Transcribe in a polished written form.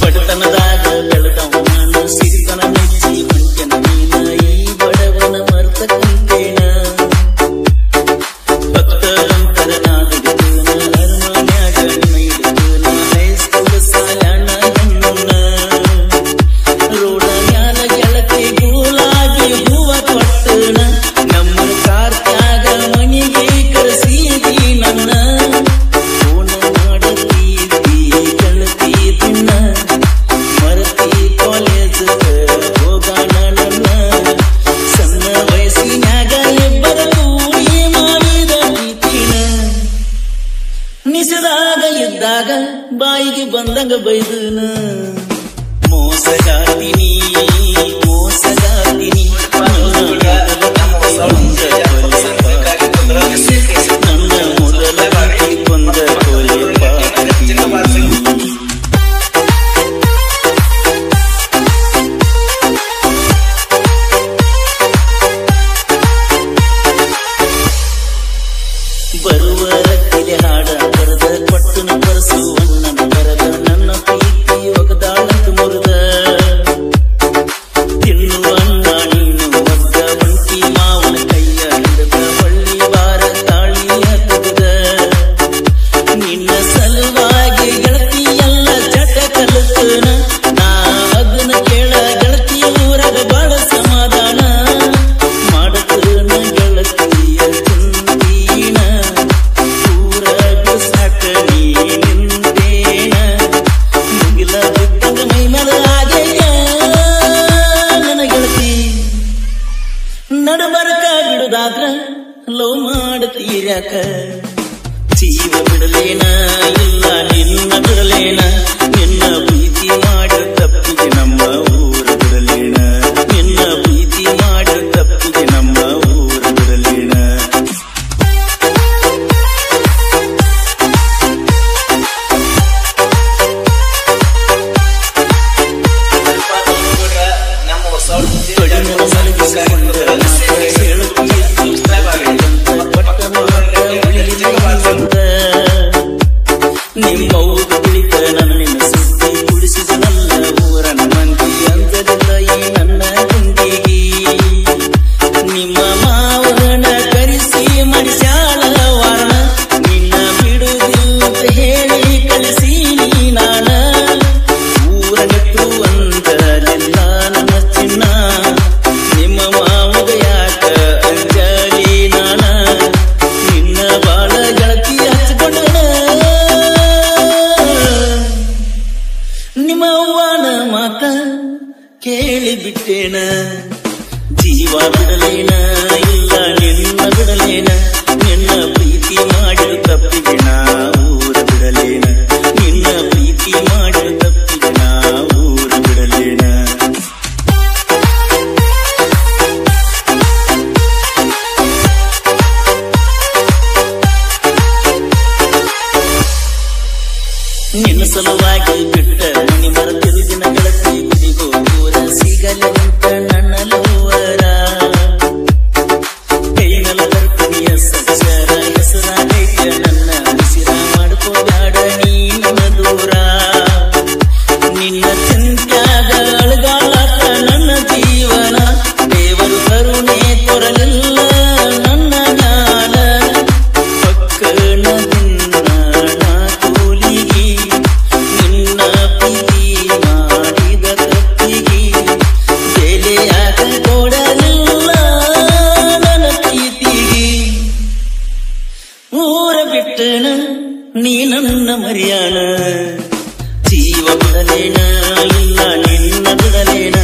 ಬಡತನದಾಗ ಬೆಳೆದವ ನಾನು ಸಿರಿತನ ಮೆಚ್ಚಿ ಹೊಂಟೆನ ನೀನ ಈ ಬಡವನ ಮರ್ತ ಕುಂತೇನ ಭಕ್ತರಂತರ ನಾದನ ಅರಮನ್ಯಾಗ ಹಿಡಿದನ ಹೈಸ್ಕೂಲ್ ಸಾಲನ ಹೆಣ್ಣುನ ರೋಡ ಮ್ಯಾಲ ಗೆಳತಿ ಗೂಲಾಗಿ ಹೂವ ಕೊಟ್ಟನ ನಮ್ಮ ಕಾರ್ತ್ಯಾಗ ಮನಿಗೆ ಕರೆಸಿದಿ ನನ್ನ ಫೋನ್ ಮಾಡತೀದಿ ಗೆಳತಿ ದಿನ ಮರತಿ ಕಾಲೇಜ್ ಹೋಗೋಣ ನನ್ನ ಸಣ್ಣ ವಯಸ್ಸಿನಾಗ ಇಬ್ಬರ ಕೂಡಿ ಮಾಡಿದ ಪ್ರೀತಿನ ನಿಸದಾಗ ಇದ್ದಾಗ ಬಾಯಿಗೆ ಬಂದಂಗ ಬೈದನ ಮೋಸಗಾತಿನಿ ಮೋಸಗಾತಿನಿ ನನ್ನ ಮೊದಲ ಕೊಂದ ಕೊಲೆ ಬರುವ ರಕ್ತಿಗೆ ಹಾಡ ಬರದ ಕೊಟ್ಟನ ಬರಸು ಅಣ್ಣನ ಬರದ ನನ್ನ ಪ್ರೀತಿ ಒಗದಾಳಂತ ಮುರಿದ ತಿನ್ನು ಅಣ್ಣ ನೀನು ಒದ್ದ ಒಂಟಿ ಮಾವನ ಕೈಯ ಹಿಡಿದ ಬಳ್ಳಿ ಬಾರ ತಾಳಿಯ ತೆಗೆದ ನಿನ್ನ ಸಲುವಾಗಿ ಗೆಳತಿ ಎಲ್ಲ ಚಟ ಕಲಿತನ ನಾ ಅದನ್ನ ಕೇಳ ಗೆಳತಿ ಊರಾಗ ಬಾಳ ಸಮಾಧಾನ ಮಾಡತನ ಗೆಳತಿಯ ಚಿಂತೀನ ಊರಾಗ ಸಾಕ ನೀ ನಿಂತೇನ ಮುಗಿಲ ಬಿದ್ದಂಗ ಮೈ ಮೇಲೆ ಆಗೆಯ ನನ್ನ ಗೆಳತಿ ನಡಬರಕ ಬಿಡುದಾದ್ರ ಲವ್ ಮಾಡತೀರ್ಯಾಕ ಜೀವ ಬಿಡಲೇನ ಇಲ್ಲ ನಿನ್ನ ಬಿಡಲೇನ ನಿನ್ನ ಪ್ರೀತಿ ಮಾಡಿ ತಪ್ಪಿಗೆ ನಮ್ಮ ಊರ ಬಿಡಲೇನ ನಿನ್ನ ಪ್ರೀತಿ ಮಾಡಿ ತಪ್ಪಿಗೆ ನಮ್ಮ ಊರ ಬಿಡಲೇನ ತೊಡಿನ ಮಲಗಿಸಿಕೊಂಡ ನಿಮ್ಮವ್ವ ಕುಳಿತ ನನ್ನ ನಿನ್ನ ಸುದ್ದಿ ಕುಡಿಸಿದ ನನ್ನ ಊರನ ಮಂದಿ ಅಂದಲಿಲ್ಲ ಈ ನನ್ನ ಗುಂಡಿಗಿ ನಿಮ್ಮ ಮಾವನ ಕರೆಸಿ ಮಡಿಸ್ಯಾಳ ವಾರಣ ನಿನ್ನ ಬಿಡುದಿಲ್ಲ ಹೇಳಿ ಕಳಿಸೀನಿ ನಾನ ಊರನಿತ್ತು ಅಂದಲಿಲ್ಲ ನನ್ನ ಚಿನ್ನ ನಿಮ್ಮ ಮಾವಗ ಯಾಕ ಅಂಜಲಿ ನಾನ ನಿನ್ನ ಬಾಳ ಗೆಳತಿ ಹಚ್ಕೊಂಡನ ನಿಮ್ಮ ಅವ್ವನ ಮಾತ ಕೇಳಿ ಬಿಟ್ಟೇನ ಜೀವ ಬಿಡಲೇನ ಇಲ್ಲ ನಿನ್ನ ಬಿಡಲೇನ ನಿನ್ನ ಪ್ರೀತಿ ಮಾಡಿದ ತಪ್ಪಿಗೆ ನಾ ಊರ ಬಿಡಲೇನ ನಿನ್ನ ಪ್ರೀತಿ ಮಾಡಿದ ತಪ್ಪಿಗೆ ನಾ ಊರ ಬಿಡಲೇನ ನಿನ್ನ ಸಲುವಾಗಿ ಬಿಟ್ಟ ಮನಿ ಮರೆತಿರು ದಿನ ಗೆಳತಿ ಗುಡಿಗೋ ಊರ ಸಿಗಲಿಂತ ನನ್ನ ಲೋವರ ಕೈನಲ ಕರ್ಕನಿಯ ಸಜ್ಜರ ಹೆಸರಾಗೈತ ನನ್ನ ಉಸಿರ ಮಾಡ್ಕೋಬ್ಯಾಡ ನೀನ ದೂರ ನಿನ್ನ ಚಿಂತ್ಯಾಗ ಅಳಗಾಳಕ ನನ್ನ ಜೀವನ ದೇವರು ಕರುಣೆ ತೊರಲಿಲ್ಲ ನನ್ನ ಜ್ಞಾನ ಪಕ್ಕನ ನಾ ಕೂಲಿಗಿ ನಿನ್ನ ಪ್ರೀತಿ ಮಾಡಿದ ತಪ್ಪಿಗಿ ಬೆಲೆ ಯಾಕ ಕೊಡಲಿಲ್ಲ ನನ್ನ ಪ್ರೀತಿಗಿ ಊರ ಬಿಟ್ಟನ ನೀ ನನ್ನ ಮರ್ಯಾನ ಜೀವ ಬಿಡಲೇನ ಇಲ್ಲ ನಿನ್ನ ಬಿಡಲೇನ